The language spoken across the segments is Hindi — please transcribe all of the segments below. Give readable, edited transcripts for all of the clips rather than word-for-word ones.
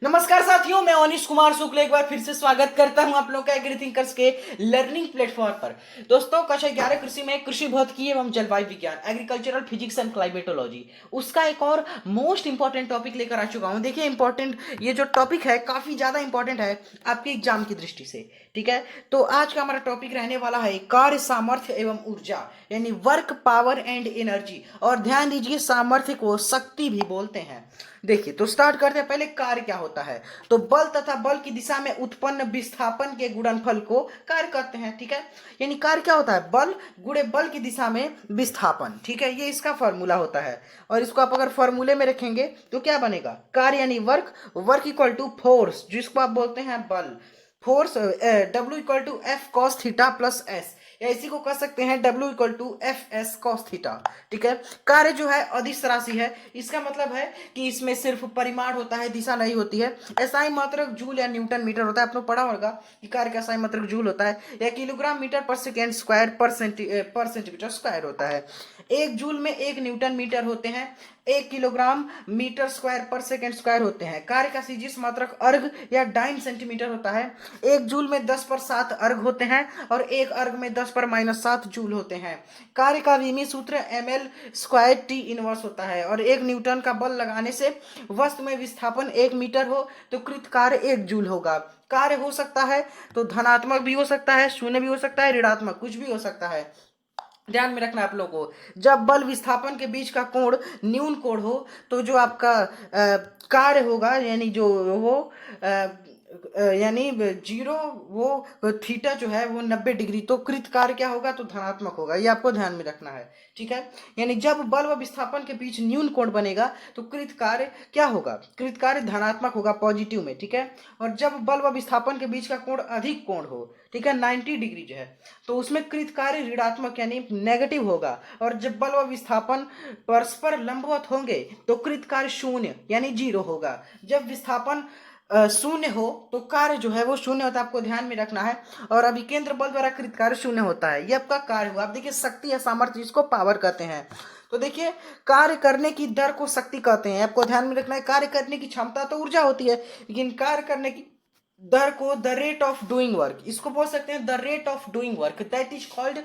नमस्कार साथियों, मैं अनिश कुमार शुक्ल एक बार फिर से स्वागत करता हूं आप लोगों का एग्री थिंकर्स के लर्निंग प्लेटफॉर्म पर। दोस्तों, कक्षा 11 कृषि में कृषि भौतिकी एवं जलवायु विज्ञान एग्रीकल्चरल फिजिक्स एंड क्लाइमेटोलॉजी उसका एक और मोस्ट इंपॉर्टेंट टॉपिक लेकर आ चुका हूं। देखिए, इंपॉर्टेंट ये जो टॉपिक है काफी ज्यादा इंपॉर्टेंट है आपके एग्जाम की दृष्टि से। ठीक है, तो आज का हमारा टॉपिक रहने वाला है कार्य सामर्थ्य एवं ऊर्जा, यानी वर्क पावर एंड एनर्जी। और ध्यान दीजिए, सामर्थ्य को शक्ति भी बोलते हैं। देखिए, तो स्टार्ट करते हैं। पहले कार्य क्या होता है, तो बल तथा बल की दिशा में उत्पन्न विस्थापन के गुणनफल को कार्य कहते हैं। ठीक है, यानी कार्य क्या होता है, बल गुणे बल की दिशा में विस्थापन। ठीक है, ये इसका फॉर्मूला होता है। और इसको आप अगर फॉर्मूले में रखेंगे तो क्या बनेगा, कार्य यानी work, work equal to force जिसको आप बोलते हैं बल, फोर्स डब्ल्यू equal to f cos theta plus s, या इसी को कह सकते हैं डब्ल्यू equal to f s cos theta. ठीक है, कार्य जो है अदिश राशि है, इसका मतलब है कि इसमें सिर्फ परिमाण होता है, दिशा नहीं होती है। एसआई मात्रक जूल या न्यूटन मीटर होता है। आपने पढ़ा होगा कि कार्य का एसआई मात्रक जूल होता है, या किलोग्राम मीटर पर सेकेंड स्क्वायर पर सेंटीमीटर स्क्वायर होता है। एक जूल में एक न्यूटन मीटर होते हैं, एक किलोग्राम मीटर स्क्वायर पर सेकेंड स्क्वायर होते हैं। कार्य का सीजिस मात्रक अर्घ या डाइन सेंटीमीटर होता है। एक जूल में 10 पर 7 अर्घ होते हैं और एक अर्घ में 10 पर -7 जूल होते हैं। कार्य का विमी सूत्र ml स्क्वायर टी इनवर्स होता है। और एक न्यूटन का बल लगाने से वस्तु में विस्थापन 1 मीटर हो तो कृत कार्य 1 जूल होगा। कार्य हो सकता है तो धनात्मक भी हो सकता है, शून्य भी हो सकता है, ऋणात्मक, कुछ भी हो सकता है। ध्यान में रखना आप लोगों को, जब बल विस्थापन के बीच का कोण न्यून कोण हो तो जो आपका कार्य होगा, यानी जो हो यानी जीरो, वो थीटा जो है वो 90 डिग्री, तो कृत कार्य क्या होगा, तो धनात्मक होगा। ये आपको ध्यान में रखना है। ठीक है, यानी जब बल व विस्थापन के बीच न्यून कोण बनेगा तो कृत कार्य क्या होगा, कृत कार्य धनात्मक होगा, पॉजिटिव में। ठीक है, और जब बल व विस्थापन के बीच का कोण अधिक कोण हो, ठीक है, 90 डिग्री जो है, तो उसमें कृत कार्य ऋणात्मक यानी नेगेटिव होगा। और जब बल व विस्थापन परस्पर लंबवत होंगे तो कृत कार्य शून्य यानी जीरो होगा। जब विस्थापन शून्य हो तो कार्य जो है वो शून्य होता है, आपको ध्यान में रखना है। और अभी केंद्र बल द्वारा कृत कार्य शून्य होता है, ये आपका कार्य हुआ। आप देखिए, शक्ति या सामर्थ्य जिसको पावर कहते हैं। तो देखिए, कार्य करने की दर को शक्ति कहते हैं, आपको ध्यान में रखना है। कार्य करने की क्षमता तो ऊर्जा होती है, लेकिन कार्य करने की दर को the rate of doing work, इसको बोल सकते हैं the rate of doing work, that is called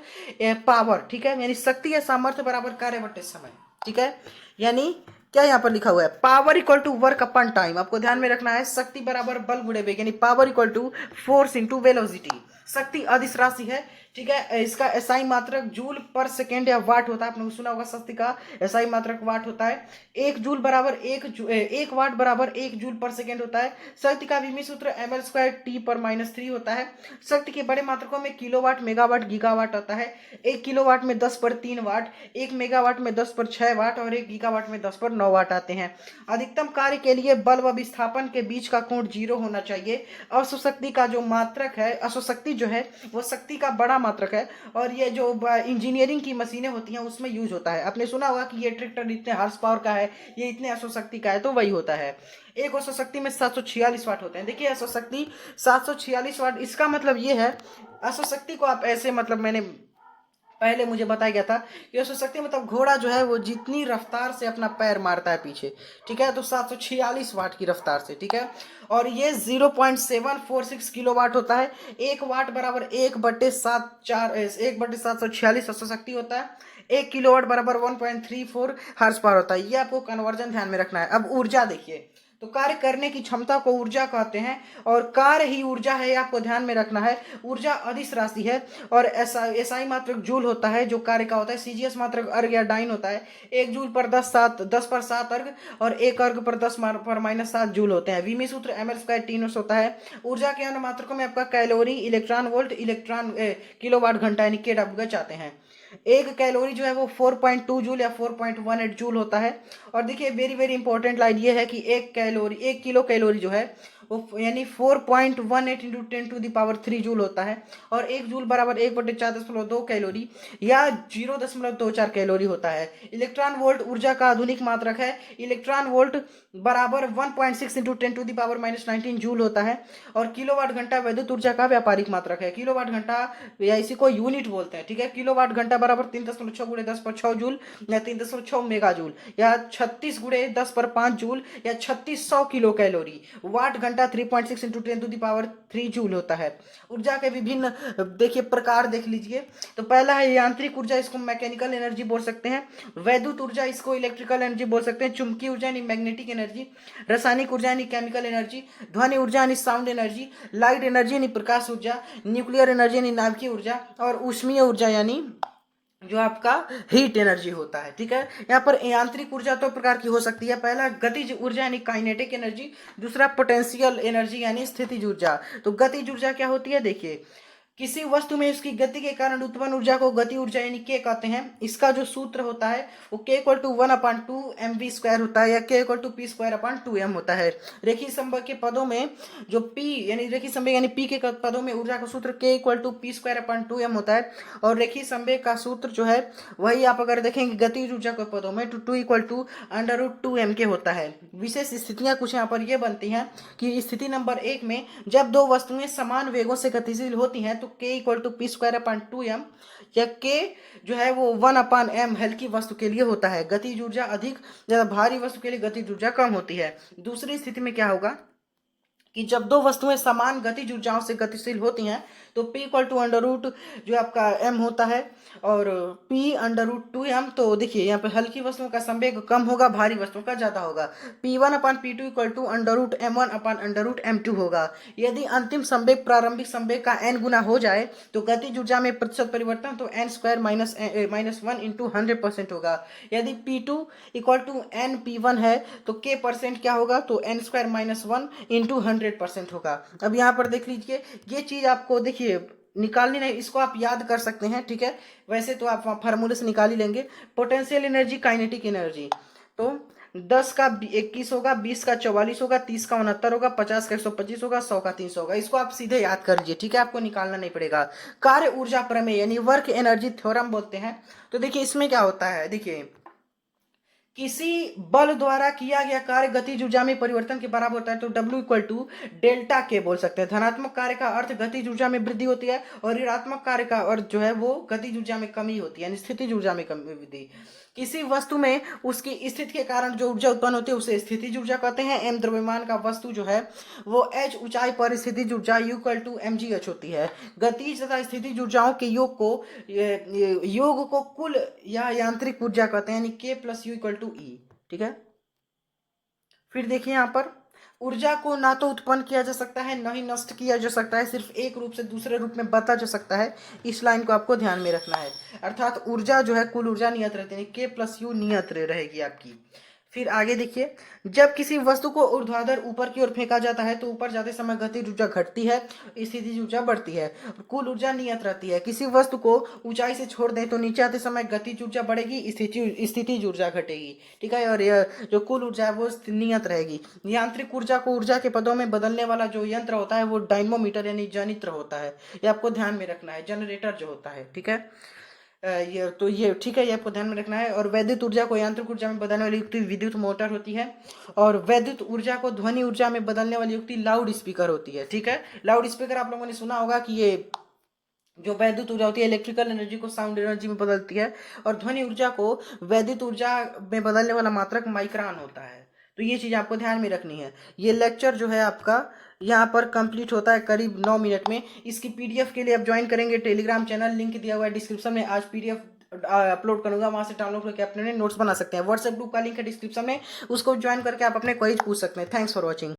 power. ठीक है, यानी शक्ति या सामर्थ्य बराबर कार्य बटे समय। ठीक है, यानी क्या यहाँ पर लिखा हुआ है, power equal to work upon time, आपको ध्यान में रखना है। शक्ति बराबर बल गुणे वेग, यानी power equal to force into velocity. शक्ति अदिश राशि है। ठीक है, इसका एसआई मात्रक जूल पर सेकेंड या वाट होता है, आपने सुना होगा शक्ति का एसआई मात्रक वाट होता है। एक जूल बराबर एक वाट बराबर 1 जूल पर सेकेंड होता है। शक्ति का विमी सूत्र ml स्क्वायर टी पर -3 होता है। शक्ति के बड़े मात्रकों में किलोवाट, मेगावाट, गीगावाट आता है। 1 किलोवाट में 10 पर 3 वाट, 1 मेगावाट में 10 पर 6 वाट और 1 गीगावाट में 10 पर 9 वाट आते हैं। अधिकतम कार्य के लिए बल व विस्थापन के बीच का कोण 0 होना चाहिए। अश्वशक्ति का जो मात्रक है, अश्वशक्ति जो है वो शक्ति का बड़ा मात्रक है, और ये जो इंजीनियरिंग की मशीनें होती हैं उसमें यूज होता है। आपने सुना होगा कि ये ट्रैक्टर इतने हॉर्स पावर का है, ये इतने अश्वशक्ति का है, तो वही होता है। एक अश्वशक्ति में 746 वाट होते हैं। देखिए, अश्वशक्ति 746 वाट, इसका मतलब ये है, अश्वशक्ति को आप ऐसे, मतलब मैंने पहले मुझे बताया गया था कि अश्वशक्ति मतलब घोड़ा जो है वो जितनी रफ्तार से अपना पैर मारता है पीछे, ठीक है, तो 746 वाट की रफ्तार से। ठीक है, और ये 0.746 किलोवाट होता है। 1 वाट बराबर 1/746 अश्वशक्ति होता है। 1 किलोवाट बराबर 1.34 हार्स पावर होता है। ये आपको कन्वर्जन ध्यान में रखना है। अब ऊर्जा देखिए, तो कार्य करने की क्षमता को ऊर्जा कहते हैं, और कार्य ही ऊर्जा है, आपको ध्यान में रखना है। ऊर्जा अदिश राशि है, और एसआई मात्रक जूल होता है जो कार्य का होता है। सीजीएस मात्रक अर्घ या डाइन होता है। 1 जूल पर 10 पर 7 अर्घ और 1 अर्घ पर 10 पर -7 जूल होते हैं। विमी सूत्र ml स्क्वायर टीनोस होता है। ऊर्जा के अन्य मात्रकों में आपका calorie, electron volt, electron kilowatt घंटा यानी केडब्ल्यू आते हैं। एक कैलोरी जो है वो 4.2 जूल या 4.18 जूल होता है। और देखिए, वेरी वेरी इंपॉर्टेंट लाइन ये है कि 1 किलो कैलोरी जो है वो यानी 4.18 इंटू 10⁻³ जूल होता है। और 1 जूल बराबर 1/4.2 कैलोरी या 0.24 कैलोरी होता है। इलेक्ट्रॉन वोल्ट ऊर्जा का आधुनिक मात्रक है। इलेक्ट्रॉन वोल्ट बराबर 1.6 इंटू 10⁻⁻19 जूल होता है। और किलोवाट घंटा विद्युत ऊर्जा का व्यापारिक मात्रक है। किलोवाट घंटा या इसी को यूनिट बोलते हैं, ठीक है। किलोवाट घंटा बराबर 3.6 गुणे 10/6 जूल या 3.6 मेगा जूल या 36 गुणे 10/5 जूल या 3600 किलो कैलोरी। वाट घंटा 3.6 इंटू 10⁻³ जूल होता है। ऊर्जा के विभिन्न देखिए प्रकार देख लीजिए। तो पहला है यांत्रिक ऊर्जा, इसको मैकेनिकल एनर्जी बोल सकते हैं। वैद्युत ऊर्जा, इसको इलेक्ट्रिकल एनर्जी बोल सकते हैं। चुंबकीय ऊर्जा यानी मैग्नेटिक एनर्जी। रासायनिक ऊर्जा यानी केमिकल एनर्जी। ध्वनि ऊर्जा यानी साउंड एनर्जी। लाइट एनर्जी यानी प्रकाश ऊर्जा। न्यूक्लियर एनर्जी यानी नाभिकीय ऊर्जा। और ऊष्मीय ऊर्जा यानी जो आपका हीट एनर्जी होता है, ठीक है। यहाँ पर यांत्रिक ऊर्जा दो प्रकार की हो सकती है। पहला गतिज ऊर्जा यानी काइनेटिक एनर्जी। दूसरा पोटेंशियल एनर्जी यानी स्थितिज ऊर्जा। तो गतिज ऊर्जा क्या होती है, देखिए किसी वस्तु में उसकी गति के कारण उत्पन्न ऊर्जा को गति ऊर्जा यानी के कहते हैं। इसका जो सूत्र होता है वो k=1/2mv² होता है या k=p²/2m होता है। रेखीय संवेग के पदों में जो p यानी रेखीय संवेग यानी p के पदों में ऊर्जा का सूत्र k=p²/2m होता है। और रेखीय संवेग का सूत्र जो है वही आप अगर देखेंगे गतिज ऊर्जा के पदों में तो 2 = √2m होता है। विशेष स्थितियां कुछ यहाँ पर ये बनती हैं कि स्थिति नंबर 1 में जब दो वस्तुएं समान वेगों से गतिशील होती हैं तो k=p²/2m या k जो है वो 1/m हल्की वस्तु के लिए होता है। गतिज ऊर्जा अधिक, ज्यादा भारी वस्तु के लिए गतिज ऊर्जा कम होती है। दूसरी स्थिति में क्या होगा कि जब दो वस्तुएं समान गतिज ऊर्जाओं से गतिशील होती हैं तो p √ जो आपका m होता है और p√2m। तो देखिए यहाँ पे हल्की वस्तुओं का संवेग कम होगा, भारी वस्तुओं का ज्यादा होगा। p1/p2 √m1/√m2 होगा। यदि अंतिम संवेग प्रारंभिक संवेग का n गुना हो जाए तो गतिज ऊर्जा में प्रतिशत परिवर्तन तो n² -1 इंटू 100% होगा। यदि p2 = np1 है तो k% क्या होगा तो n² -1 इंटू 100% होगा। अब यहाँ पर देख लीजिए ये चीज आपको देखिए निकालनी नहीं, इसको आप याद कर सकते हैं, ठीक है। वैसे तो आप फार्मूले से निकाल ही लेंगे। पोटेंशियल एनर्जी, काइनेटिक एनर्जी, तो 10 का 21 होगा, 20 का 44 होगा, 30 का 69 होगा, 50 का 125 होगा, 100 का 300 होगा। इसको आप सीधे याद कर लीजिए, ठीक है, आपको निकालना नहीं पड़ेगा। कार्य ऊर्जा प्रमेय यानी वर्क एनर्जी थ्योरम बोलते हैं। तो देखिए इसमें क्या होता है, देखिए किसी बल द्वारा किया गया कार्य गतिज ऊर्जा में परिवर्तन के बराबर होता है तो W = Δk बोल सकते हैं। धनात्मक कार्य का अर्थ गतिज ऊर्जा में वृद्धि होती है और ऋणात्मक कार्य का अर्थ जो है वो गतिज ऊर्जा में कमी होती है यानी स्थितिज ऊर्जा में कमी वृद्धि। किसी वस्तु में उसकी स्थिति के कारण जो ऊर्जा उत्पन्न होती है उसे स्थितिज ऊर्जा कहते हैं। m द्रव्यमान का वस्तु जो है वो h ऊंचाई पर स्थितिज ऊर्जा U = mgh होती है। गतिज तथा स्थितिज ऊर्जाओं के योग को कुल या यांत्रिक ऊर्जा कहते हैं यानी k + U = E, ठीक है। फिर देखिए यहाँ पर ऊर्जा को ना तो उत्पन्न किया जा सकता है न ही नष्ट किया जा सकता है, सिर्फ एक रूप से दूसरे रूप में बदला जा सकता है। इस लाइन को आपको ध्यान में रखना है। अर्थात ऊर्जा जो है कुल ऊर्जा नियत रहती है, k + U नियत रहेगी आपकी। फिर आगे देखिए जब किसी वस्तु को ऊर्ध्वाधर ऊपर की ओर फेंका जाता है तो ऊपर जाते समय गतिज ऊर्जा घटती है, स्थितिज ऊर्जा बढ़ती है, कुल ऊर्जा नियत रहती है। किसी वस्तु को ऊंचाई से छोड़ दें तो नीचे आते समय गतिज ऊर्जा बढ़ेगी, स्थितिज ऊर्जा घटेगी, ठीक है। और यह जो कुल ऊर्जा है वो नियत रहेगी। यांत्रिक ऊर्जा को ऊर्जा के पदों में बदलने वाला जो यंत्र होता है वो डायनमोमीटर यानी जनित्र होता है। ये आपको ध्यान में रखना है, जनरेटर जो होता है, ठीक है। ये ठीक है, ये आपको ध्यान में रखना है। और वैद्युत ऊर्जा को यांत्रिक ऊर्जा में बदलने वाली युक्ति विद्युत मोटर होती है और वैद्युत ऊर्जा को ध्वनि ऊर्जा में बदलने वाली युक्ति लाउड स्पीकर होती है, ठीक है। लाउड स्पीकर आप लोगों ने सुना होगा कि ये जो वैद्युत ऊर्जा होती है इलेक्ट्रिकल एनर्जी को साउंड एनर्जी में बदलती है और ध्वनि ऊर्जा को वैद्युत ऊर्जा में बदलने वाला मात्रक माइक्रोन होता है। तो ये चीज आपको ध्यान में रखनी है। ये लेक्चर जो है आपका यहाँ पर कंप्लीट होता है करीब 9 मिनट में। इसकी पीडीएफ के लिए आप ज्वाइन करेंगे टेलीग्राम चैनल, लिंक दिया हुआ है डिस्क्रिप्शन में। आज पीडीएफ अपलोड करूंगा, वहां से डाउनलोड करके अपने नोट्स बना सकते हैं। व्हाट्सएप ग्रुप का लिंक है डिस्क्रिप्शन में, उसको ज्वाइन करके आप अपने क्वेरीज पूछ सकते हैं। Thanks for watching.